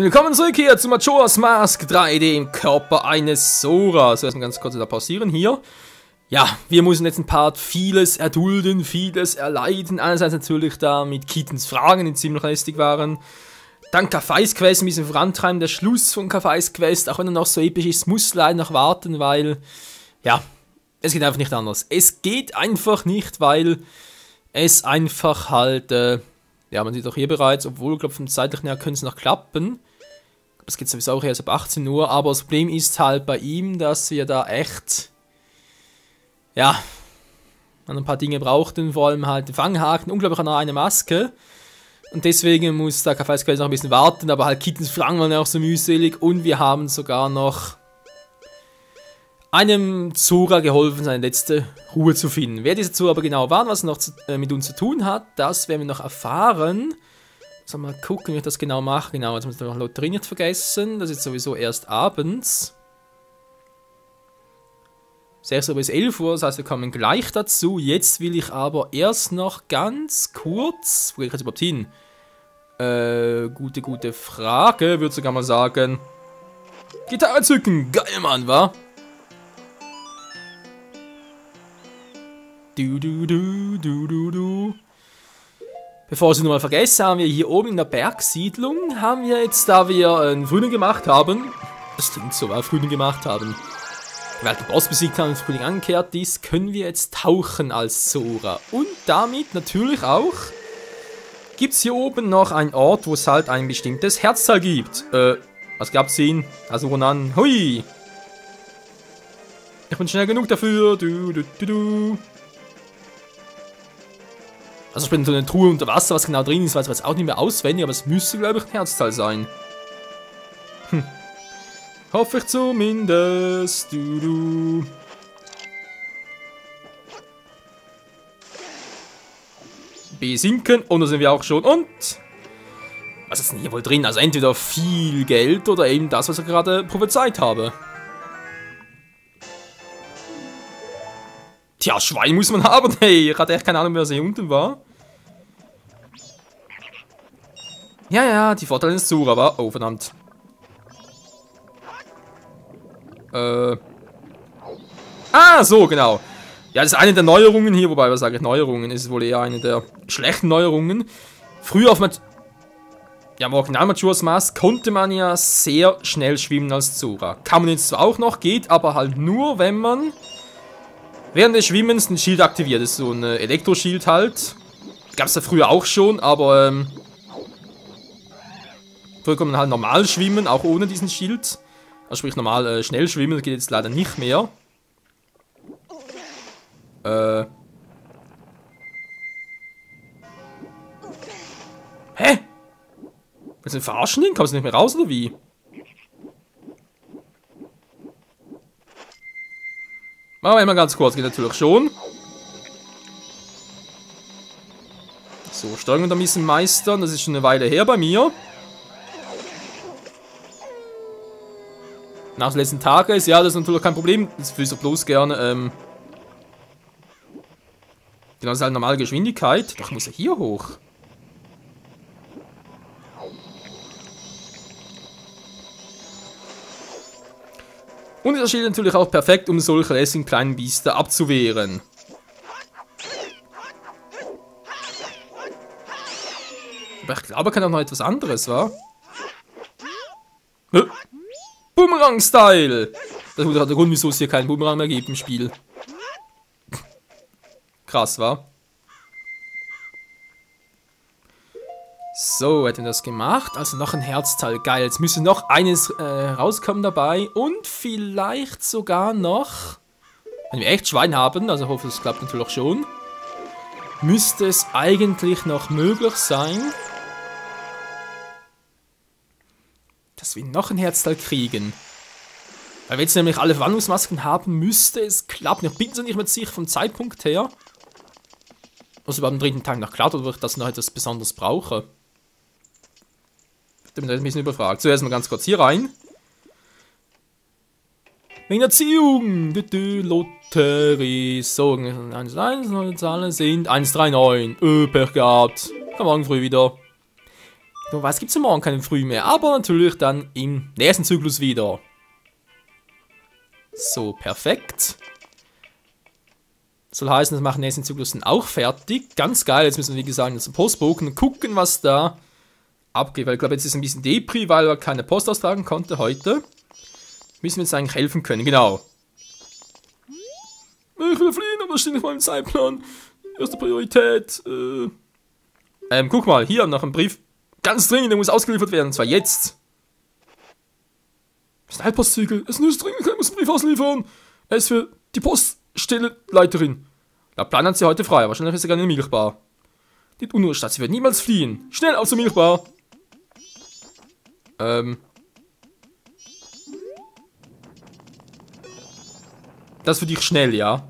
Willkommen zurück hier zu Majora's Mask 3D im Körper eines Sora. So, erstmal ganz kurz da pausieren hier. Ja, wir müssen jetzt ein Part vieles erdulden, vieles erleiden. Einerseits natürlich da mit Keatons Fragen, die ziemlich lästig waren. Dann Kafais Quest ein bisschen vorantreiben. Der Schluss von Kafais Quest, auch wenn er noch so episch ist, muss leider noch warten, weil, ja, es geht einfach nicht anders. Es geht einfach nicht, weil es einfach halt, ja, man sieht auch hier bereits, obwohl, ich glaube, vom zeitlichen her könnte es noch klappen. Es geht sowieso auch erst ab 18 Uhr, aber das Problem ist halt bei ihm, dass wir da echt, ja, ein paar Dinge brauchten, vor allem halt den Fanghaken, unglaublich noch eine Maske. Und deswegen muss da Kafais Quest noch ein bisschen warten, aber halt Keatons Fragen waren ja auch so mühselig und wir haben sogar noch einem Zora geholfen, seine letzte Ruhe zu finden. Wer diese Zora aber genau war, was er noch mit uns zu tun hat, das werden wir noch erfahren. So, mal gucken, wie ich das genau mache. Genau, jetzt muss ich noch Lotterie nicht vergessen. Das ist sowieso erst abends. 6 Uhr bis 11 Uhr, das heißt, wir kommen gleich dazu. Jetzt will ich aber erst noch ganz kurz... Wo gehe ich jetzt überhaupt hin? Gute Frage. Würde sogar mal sagen... Gitarre zücken! Geil, Mann, wa? Bevor ich es nochmal vergesse, haben wir hier oben in der Bergsiedlung, haben wir jetzt, da wir einen Frühling gemacht haben, das klingt so, weil wir Frühling gemacht haben, weil der Boss besiegt haben und Frühling angekehrt ist, können wir jetzt tauchen als Sora. Und damit natürlich auch, gibt es hier oben noch einen Ort, wo es halt ein bestimmtes Herzteil gibt. Was gab's ihn? Also Ronan, hui! Ich bin schnell genug dafür, Also ich bin in so einer Truhe unter Wasser, was genau drin ist, weiß ich jetzt auch nicht mehr auswendig, aber es müsste, glaube ich, ein Herzteil sein. Hoffe ich zumindest. Besinken, und da sind wir auch schon. Und was ist denn hier wohl drin? Also entweder viel Geld oder eben das, was ich gerade prophezeit habe. Tja, Schwein muss man haben, hey. Ich hatte echt keine Ahnung, wer hier unten war. Ja, die Vorteile des Sora war... Oh, verdammt. Ah, so, genau. Ja, das ist eine der Neuerungen hier, wobei, was sage ich, Neuerungen, ist wohl eher eine der schlechten Neuerungen. Früher auf im Original Majora's Mask konnte man ja sehr schnell schwimmen als Sora. Kann man jetzt zwar auch noch, geht aber halt nur, wenn man während des Schwimmens ein Schild aktiviert. Das ist so ein Elektroschild halt. Gab es ja früher auch schon, aber früher kann man halt normal schwimmen, auch ohne diesen Schild. Also sprich normal schnell schwimmen, das geht jetzt leider nicht mehr. Hä? Willst du mich verarschen? Kommst du nicht mehr raus oder wie? Machen wir mal ganz kurz, geht natürlich schon. So, Steuerung da ein bisschen meistern, das ist schon eine Weile her bei mir. Nach den letzten Tagen ist, ja, das ist natürlich kein Problem. Das fühlst du bloß gerne, genau, das ist halt normale Geschwindigkeit. Doch, muss er hier hoch. Und das Schild natürlich auch perfekt, um solche lässigen kleinen Biester abzuwehren. Aber ich glaube, er kann auch noch etwas anderes, wa? Boomerang-Style! Das ist der Grund, wieso es hier keinen Boomerang mehr gibt im Spiel. Krass, wa? So, hätten wir das gemacht. Also noch ein Herzteil. Geil. Jetzt müsste noch eines rauskommen dabei. Und vielleicht sogar noch, wenn wir echt Schwein haben, also ich hoffe, es klappt natürlich auch schon, müsste es eigentlich noch möglich sein, dass wir noch ein Herzteil kriegen. Weil wir jetzt nämlich alle Verwandlungsmasken haben, müsste es klappen. Ich bin so nicht mehr sicher vom Zeitpunkt her. Also beim dritten Tag noch klappt, oder ich das noch etwas Besonderes brauche. Ich bin ein bisschen überfragt. Zuerst mal ganz kurz hier rein. Wegen Erziehung. Lotterie. So, 1, 1, neue Zahlen sind 139. Pech gehabt. Komm morgen früh wieder. Du weißt, gibt es morgen keinen Früh mehr, aber natürlich dann im nächsten Zyklus wieder. So, perfekt. Soll heißen, das machen nächsten Zyklus dann auch fertig. Ganz geil, jetzt müssen wir, wie gesagt, zum Postbogen und gucken, was da abgeht. Weil ich glaube, jetzt ist ein bisschen Depri, weil er keine Post austragen konnte heute. Müssen wir jetzt eigentlich helfen können, genau. Ich will fliehen, aber das steht nicht mal im Zeitplan. Erste Priorität. Guck mal, hier noch ein Brief. Ganz dringend, der muss ausgeliefert werden, und zwar jetzt. Das ist ein Altpostsiegel. Es ist dringend, ich muss einen Brief ausliefern. Er ist für die Poststelleleiterin. Laut Plan hat sie heute frei, wahrscheinlich ist sie gerne in der Milchbar. Die Unruhestadt, sie wird niemals fliehen. Schnell aus der Milchbar. Das ist für dich schnell, ja?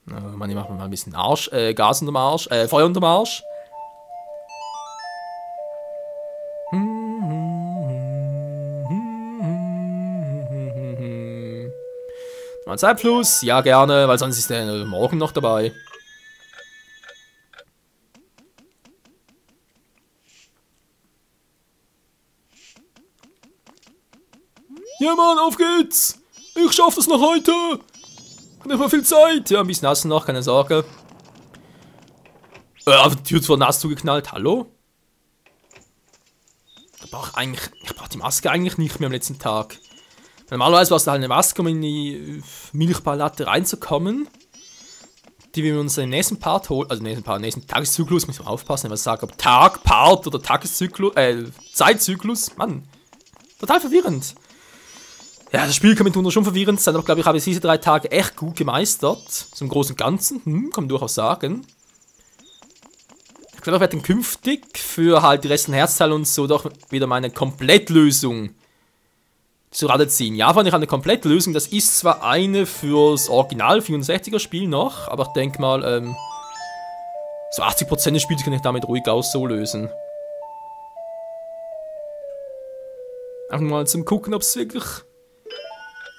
Mann, ich mach mal ein bisschen Gas unterm Arsch, Feuer unterm Arsch. Mal Zeitfluss, ja gerne, weil sonst ist der morgen noch dabei. Ja Mann, auf geht's! Ich schaff das noch heute! Nicht mehr viel Zeit! Ja, ein bisschen nass noch, keine Sorge. Aber die Tür ist zwar nass zugeknallt, hallo? Ich brauch die Maske eigentlich nicht mehr am letzten Tag. Normalerweise war es da halt eine Maske, um in die Milchbarlatte reinzukommen. Die wir uns im nächsten Part holen, also nächsten Tageszyklus, muss ich mal aufpassen, was ich sage, ob Tag, Part oder Tageszyklus, Zeitzyklus, Mann. Total verwirrend. Ja, das Spiel kann mitunter schon verwirrend sein, aber glaube ich, habe ich diese 3 Tage echt gut gemeistert. So im Großen und Ganzen, kann man durchaus sagen. Ich glaube, ich werde dann künftig für halt die restlichen Herzteile und so doch wieder meine Komplettlösung zu Rate ziehen. Ja, fand ich eine Komplettlösung. Das ist zwar eine fürs Original 64er Spiel noch, aber ich denke mal, so 80% des Spiels kann ich damit ruhig aus so lösen. Einfach mal zum Gucken, ob es wirklich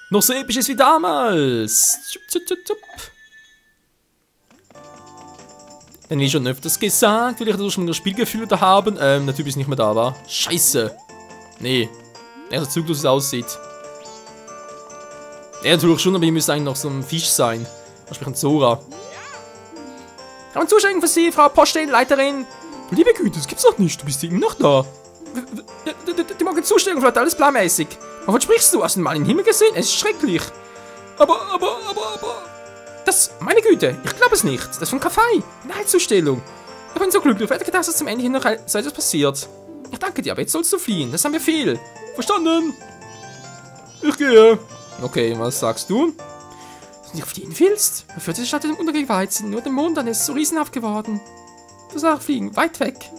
noch so episch ist wie damals. Denn wie schon öfters gesagt, will ich das schon das Spielgefühl da haben. Der Typ ist nicht mehr da, war. Scheiße. Nee. Erster Zyklus, wie es aussieht. Ja, natürlich schon, aber hier müsste eigentlich noch so ein Fisch sein. Sprich ein Zora. Kann man zuschenken für Sie, Frau Poststellenleiterin? Liebe Güte, das gibt's doch nicht. Du bist eben noch da. Die mag zustellen, vielleicht alles planmäßig. Wovon sprichst du? Hast du mal in den Himmel gesehen? Es ist schrecklich. Aber. Das, meine Güte, ich glaube es nicht. Das ist von Kaffee. Eine Heizzustellung. Ich bin so glücklich. Ich hätte gedacht, dass zum Ende hin noch so etwas passiert. Ich danke dir, aber jetzt sollst du fliehen. Das haben wir viel. Verstanden? Ich gehe. Okay, was sagst du? Dass du nicht fliehen willst? Man führt diese Stadt im Untergang Weizen. Nur der Mond dann ist so riesenhaft geworden. Du sagst fliegen, weit weg.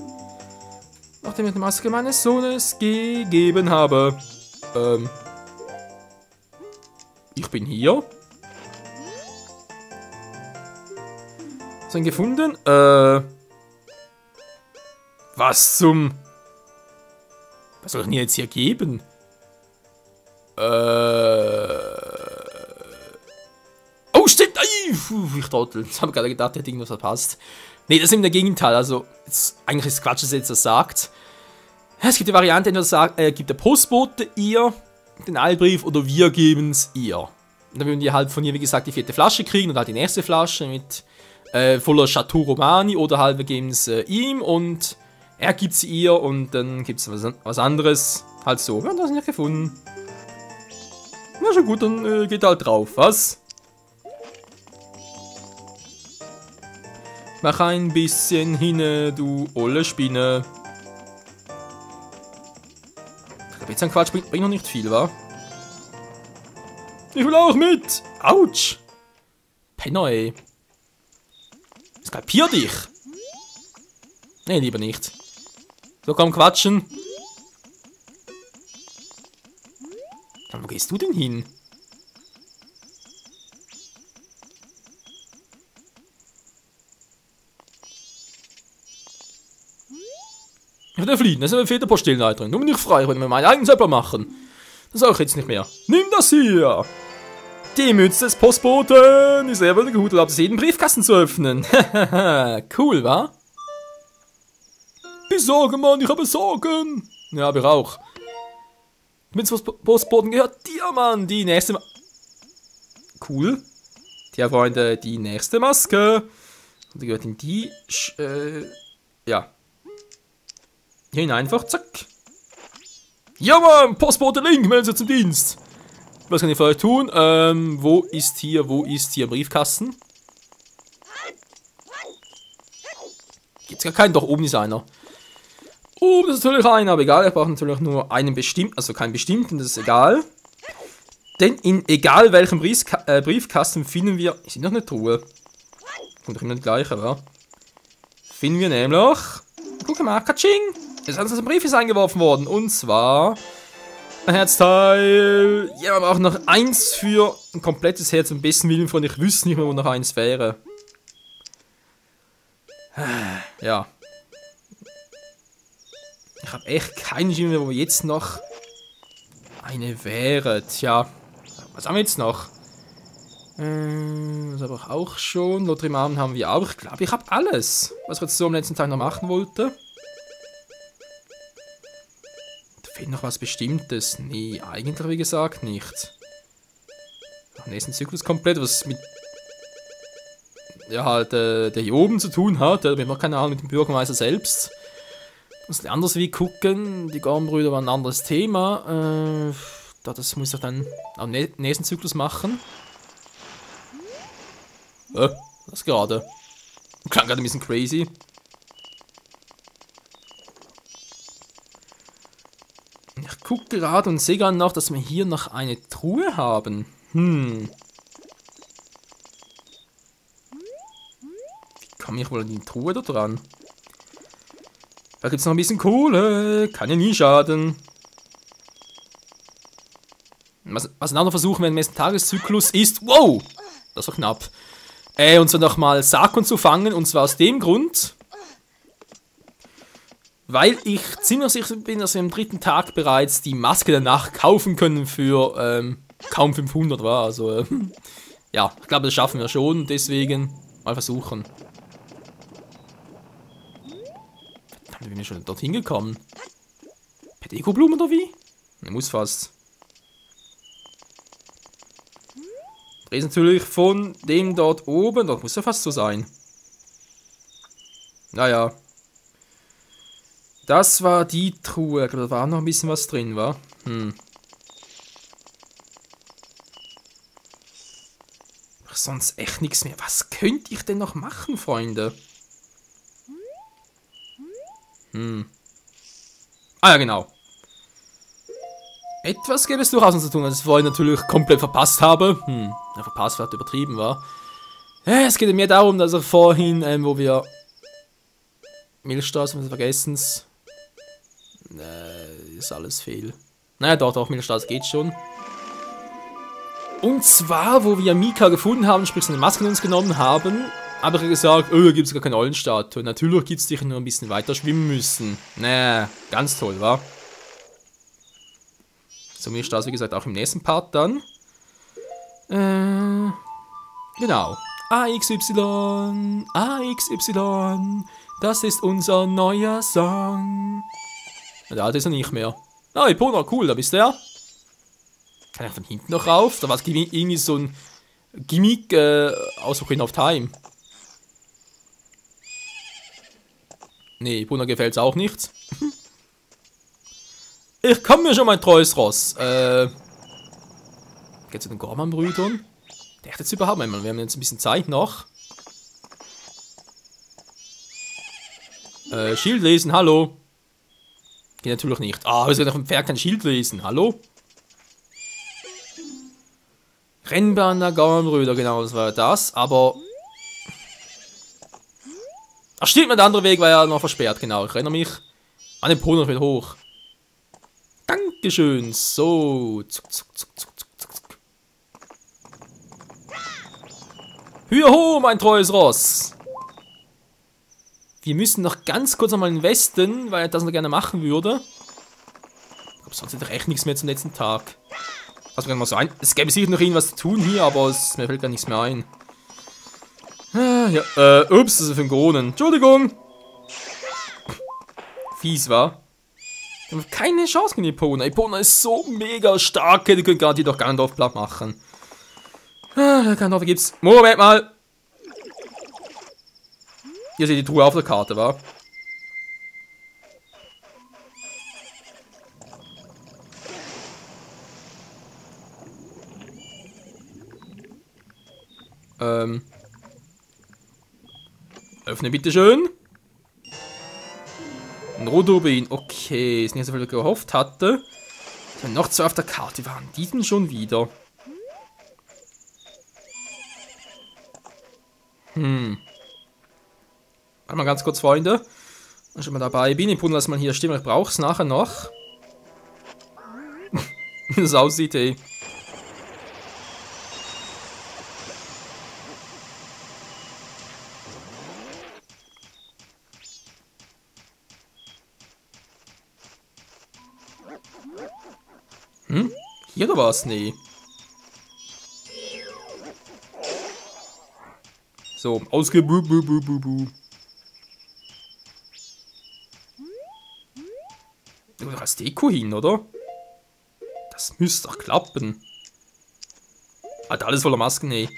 Nachdem ich die Maske meines Sohnes gegeben habe. Ich bin hier. Hast du ihn gefunden? Was zum... Was soll ich denn jetzt hier geben? Oh, stimmt! Ich trottel. Ich habe gerade gedacht, hätte irgendwas verpasst. Nee, das ist eben der Gegenteil. Also, eigentlich ist Quatsch, dass er jetzt das sagt. Es gibt die Variante, entweder gibt der Postbote ihr den Eilbrief oder wir geben es ihr. Und dann würden die halt von ihr, wie gesagt, die 4. Flasche kriegen und halt die nächste Flasche mit voller Chateau Romani oder halt wir geben es ihm und er gibt sie ihr und dann gibt es was anderes. Halt so. Wir haben das nicht gefunden. Na schon gut, dann geht halt drauf, was? Mach ein bisschen hin, du olle Spinne. Ich glaube, jetzt ein Quatsch bringt noch nicht viel, wa? Ich will auch mit! Autsch! Penner, ey. Skalpier dich! Nee, lieber nicht. So, komm, quatschen. Wo gehst du denn hin? Ich werde fliehen, das ist eine 4. Poststellenleiterin. Nur bin ich frei, ich will mir meinen eigenen Zeppler machen. Das sage ich jetzt nicht mehr. Nimm das hier! Die Mütze des Postboten ist sehr wohl gut, um jeden Briefkasten zu öffnen. Cool, wa? Ich Sorgen, Mann, ich habe Sorgen. Ja, aber auch. Mit was Postboten gehört dir, Mann. Die nächste cool. Tja, Freunde, die nächste Maske. Und die gehört in die... ja. Hier einfach, zack. Ja, Mann, Postbote Link, melden Sie zum Dienst. Was kann ich für euch tun? Wo ist hier Briefkasten? Gibt's gar keinen, doch oben ist einer. Oben ist natürlich einer, aber egal, ich brauche natürlich nur einen bestimmten, also keinen bestimmten, das ist egal. Denn in egal welchem Briefkasten finden wir, ist noch eine Truhe. Kommt doch immer das gleiche, oder? Finden wir nämlich, guck mal, Katsching, ist ein Brief ist eingeworfen worden, und zwar ein Herzteil. Ja, aber auch noch eins für ein komplettes Herz, am besten Willen von, ich wüsste nicht mehr, wo noch eins wäre. Ja. Ich habe echt keine Stimme mehr, wo jetzt noch eine wäre. Tja, was haben wir jetzt noch? Das habe ich auch schon. Lotrimamen haben wir auch. Ich glaube, ich habe alles, was ich jetzt so am letzten Tag noch machen wollte. Da fehlt noch was Bestimmtes. Nee, eigentlich wie gesagt nicht. Am nächsten Zyklus komplett, was mit ja halt der hier oben zu tun hat. Da habe ich noch keine Ahnung, mit dem Bürgermeister selbst. Muss anders wie gucken. Die Gormbrüder waren ein anderes Thema. Das muss ich dann am nächsten Zyklus machen. Was gerade? Klang gerade ein bisschen crazy. Ich gucke gerade und sehe gerade noch, dass wir hier noch eine Truhe haben. Wie komme ich wohl an die Truhe da dran? Da gibt es noch ein bisschen Kohle. Kann ja nie schaden. Was ein anderer Versuch während dem nächsten Tageszyklus ist... Wow! Das war knapp. Und zwar nochmal Sakon zu fangen. Und zwar aus dem Grund... Weil ich ziemlich sicher bin, dass wir am 3. Tag bereits die Maske danach kaufen können für kaum 500, war. Also, ja, ich glaube, das schaffen wir schon. Deswegen mal versuchen. Wie bin ich schon dorthin gekommen? Per Dekoblumen oder wie? Ne, muss fast. Das ist natürlich von dem dort oben. Doch muss ja fast so sein. Naja. Das war die Truhe. Da war noch ein bisschen was drin, war. Sonst echt nichts mehr. Was könnte ich denn noch machen, Freunde? Ah ja, genau. Etwas gäbe es durchaus noch zu tun, was ich vorhin natürlich komplett verpasst habe. Ja, verpasst wird übertrieben, war. Es geht mir darum, dass ich vorhin, wo wir... Milchstraße, wir vergessen es. Ist alles fehl. Naja, doch, Milchstraße geht schon. Und zwar, wo wir Mika gefunden haben, sprich seine Masken uns genommen haben, habe ich gesagt, oh, da gibt es gar keine Eulenstatue. Natürlich gibt es dich nur ein bisschen weiter schwimmen müssen. Nee, ganz toll, wa? So, Milchstraße, wie gesagt, auch im nächsten Part dann. Genau. AXY, AXY, das ist unser neuer Song. Der alte ist er nicht mehr. Ah, Epona, cool, da bist du ja. Kann ich von hinten noch rauf? Da war es irgendwie so ein Gimmick aus Ocarina of Time. Nee, Epona gefällt's auch nicht. Ich komm mir schon mein treues Ross. Geht zu den Gorman-Brüdern? Der hat jetzt überhaupt einmal. Wir haben jetzt ein bisschen Zeit noch. Schild lesen, hallo. Geht natürlich nicht. Ah, wir sollen auf dem Pferd kein Schild lesen, hallo? Rennbahn der Gorman-Brüder, genau, das war das, aber... Ach stimmt, der andere Weg war ja noch versperrt, genau. Ich erinnere mich an den Pony wieder hoch. Dankeschön. So. Zuck, zuck, zuck, zuck, zuck, zuck. Hüa ho, mein treues Ross. Wir müssen noch ganz kurz nochmal in den Westen, weil ich das noch gerne machen würde. Ich glaube, sonst ist doch echt nichts mehr zum letzten Tag. Was mir mal so ein. Es gäbe sicher noch irgendwas zu tun hier, aber mir fällt gar nichts mehr ein. Ja, ups, das ist für einen Gronen. Entschuldigung. fies war. Wir haben keine Chance gegen Epona. Epona ist so mega stark, die können gerade die doch Ganondorf platt machen. Ah, Ganondorf gibt's. Moment mal! Hier seht die Truhe auf der Karte, wa? Öffne bitte schön. Ein Rotobin. Okay, ist nicht so viel, wie ich gehofft hatte. Wenn noch 2 auf der Karte waren, die denn schon wieder. Warte mal ganz kurz, Freunde. Wenn ich schon mal dabei bin, ich pudel das mal hier stehen, weil ich brauche es nachher noch. Wie das aussieht, ey. Hier oder was? Nee. So, ausgebu. Oder als Deko hin, oder? Das müsste doch klappen. Alter, alles voller Masken, nee.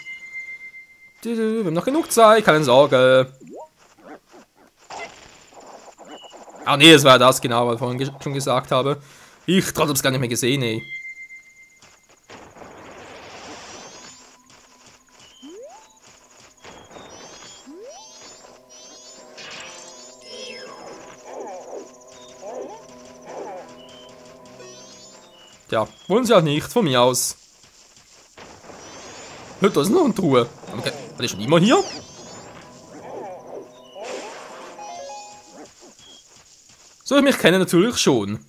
Wir haben noch genug Zeit, keine Sorge. Ah nee, das war ja das genau, was ich vorhin schon gesagt habe. Ich trotzdem hab's gar nicht mehr gesehen, ey. Tja, wollen sie auch nicht, von mir aus. Da ist noch eine Truhe. Okay, war die schon immer hier? So, ich mich kenne natürlich schon.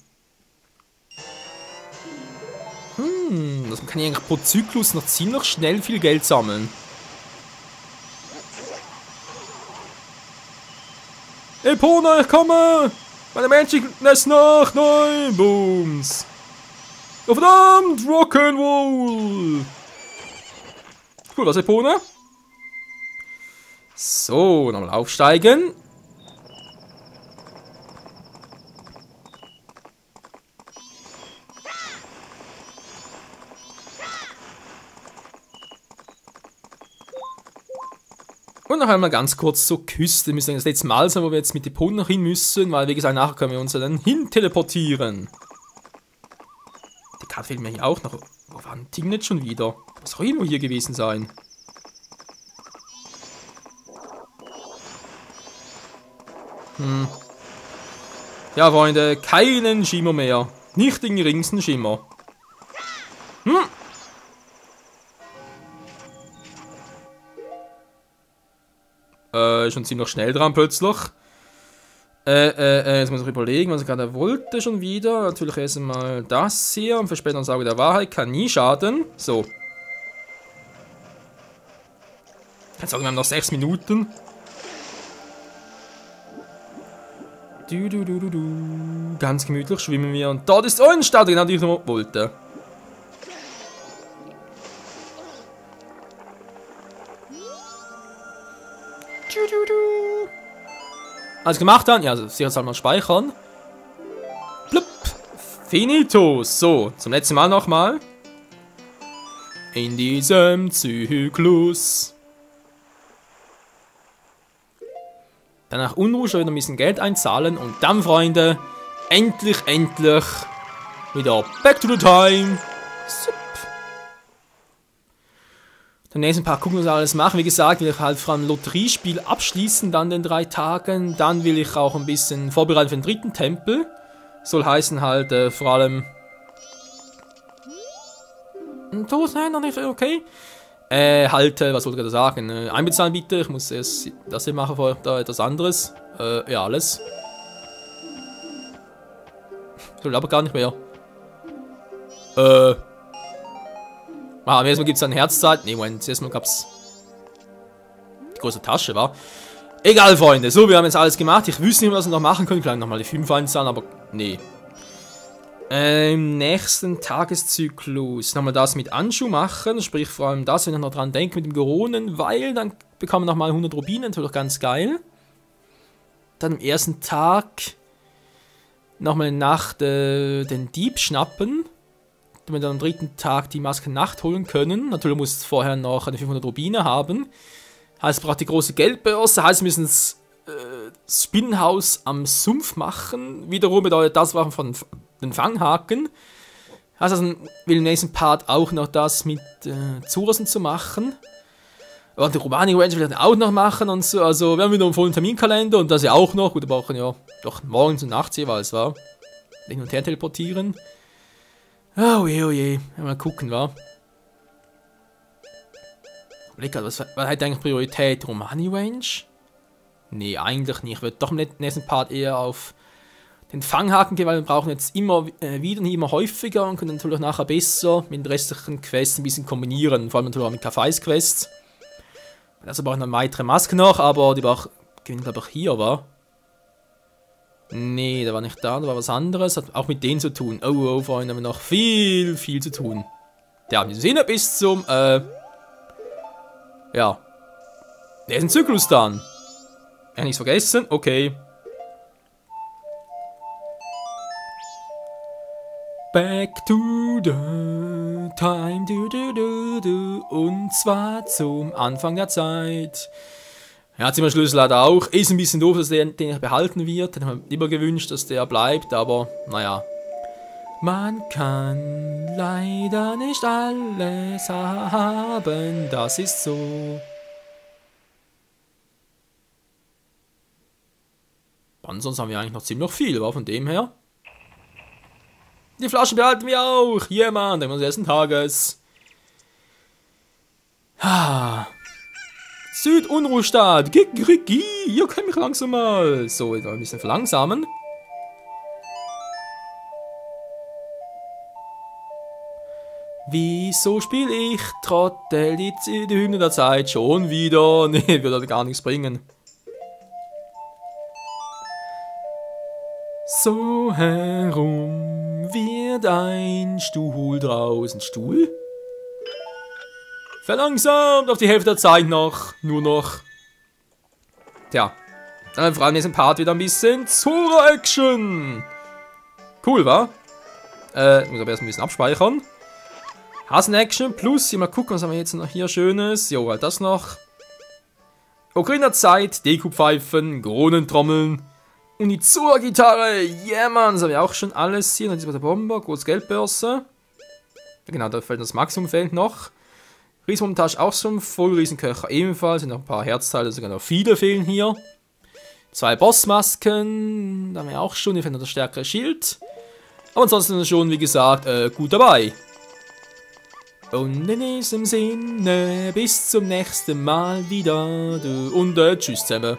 Das kann ich eigentlich pro Zyklus noch ziemlich schnell viel Geld sammeln. Epona, ich komme! Meine Menschen lässt nach! Nein! Booms! Oh verdammt! Rock'n'Roll! Cool, was Epona? So, nochmal aufsteigen. Und noch einmal ganz kurz zur Küste. Wir müssen das letzte Mal sein, wo wir jetzt mit Epona noch hin müssen, weil wie gesagt, nachher können wir uns dann hin teleportieren. Die Karte fehlt mir hier auch noch. Wo war denn Ding jetzt schon wieder? Was soll nur hier gewesen sein? Ja, Freunde, keinen Schimmer mehr. Nicht den geringsten Schimmer. Schon ziemlich schnell dran plötzlich. Jetzt muss ich überlegen, was ich gerade wollte schon wieder. Natürlich erst einmal das hier. Und für später Auge der Wahrheit kann nie schaden. So. Ich kann sagen, wir haben noch 6 Minuten. Ganz gemütlich schwimmen wir. Und dort ist ein Start, genau die ich noch wollte. Alles gemacht dann? Ja, also sicher halt mal speichern. Plupp. Finito. So, zum letzten Mal nochmal. In diesem Zyklus. Danach Unruhe schon wieder ein bisschen Geld einzahlen. Und dann, Freunde, endlich wieder back to the time. Sup. Dann nächsten Part gucken, was wir alles machen. Wie gesagt, will ich halt vor allem Lotteriespiel abschließen, dann den 3 Tagen. Dann will ich auch ein bisschen vorbereiten für den 3. Tempel. Soll heißen halt vor allem... Nein, noch nicht, okay. Was wollte ich gerade sagen? Einbezahlen bitte, ich muss erst das hier machen, vorher da etwas anderes. Ja, alles. Ich will aber gar nicht mehr. Erstmal gibt es eine Herzzeit. Ne, Moment, erstmal gab es die große Tasche, war. Egal, Freunde. So, wir haben jetzt alles gemacht. Ich wüsste nicht, was wir noch machen können. Vielleicht nochmal die 5 einzahlen, aber nee. Im nächsten Tageszyklus nochmal das mit Anschu machen. Sprich, vor allem das, wenn ich noch dran denke, mit dem Goronen, weil dann bekommen wir nochmal 100 Rubine. Natürlich ganz geil. Dann am ersten Tag. nochmal eine Nacht den Dieb schnappen. Damit wir dann am dritten Tag die Maske Nacht holen können. Natürlich muss es vorher noch eine 500 Rubine haben. Heißt, es braucht die große Geldbörse. Heißt, wir müssen das Spinnenhaus am Sumpf machen. Wiederum bedeutet das Waffen von den Fanghaken. Heißt, also will im nächsten Part auch noch das mit Zurasen zu machen. Und die Romani Range will ich dann auch noch machen und so. Also wir haben wieder einen vollen Terminkalender und das ja auch noch. Gut, wir brauchen ja doch morgens und nachts jeweils, war. Hin und her teleportieren. Oh je. Mal gucken, wa? Blick, was hat eigentlich Priorität? Romani Range? Nee, eigentlich nicht. Ich würde doch im nächsten Part eher auf den Fanghaken gehen, weil wir brauchen jetzt immer wieder und immer häufiger und können natürlich nachher besser mit den restlichen Quests ein bisschen kombinieren. Vor allem natürlich auch mit K5-Quests. Also brauchen wir eine weitere Maske noch, aber die gewinnen, glaube ich, hier, war. Nee, da war nicht da war was anderes. Hat auch mit denen zu tun. Oh, Freunde, haben wir noch viel zu tun. Ja, in diesem Sinne, bis zum, ja. Der ist ein Zyklus dann. Ja, nichts vergessen, okay. Back to the time, und zwar zum Anfang der Zeit. Ja, Zimmerschlüssel hat er auch. Ist ein bisschen doof, dass den behalten wird. Den haben wir lieber gewünscht, dass der bleibt, aber naja. Man kann leider nicht alles haben, das ist so. Ansonsten haben wir eigentlich noch ziemlich viel, aber von dem her. Die Flaschen behalten wir auch. Yeah, man, dann des ersten Tages. Südunruhestadt. Hier kann ich langsam mal. So, jetzt mal ein bisschen verlangsamen. Wieso spiele ich Trottel die Hymne der Zeit schon wieder? Nee, würde gar nichts bringen. So herum wird ein Stuhl draußen. Stuhl? Verlangsamt auf die Hälfte der Zeit noch. Nur noch. Tja. Dann vor allem in diesem Part wieder ein bisschen Zora-Action. Cool, wa? Ich muss aber erst ein bisschen abspeichern. Hasen-Action plus. Mal gucken, was haben wir jetzt noch hier Schönes. Jo, halt das noch. Ocarina-Zeit, Deku-Pfeifen, Kronentrommeln. Und die Zora-Gitarre, yeah man, das haben wir auch schon alles hier. Dann ist der Bomber, große Geldbörse. Genau, da fällt das Maximum noch. Riesenmontage auch schon voll, Riesenköcher ebenfalls. Sind noch ein paar Herzteile, sogar noch viele fehlen hier. 2 Bossmasken, da haben wir auch schon, die fehlen das stärkere Schild. Aber ansonsten schon, wie gesagt, gut dabei. Und in diesem Sinne, bis zum nächsten Mal wieder. Und tschüss zusammen.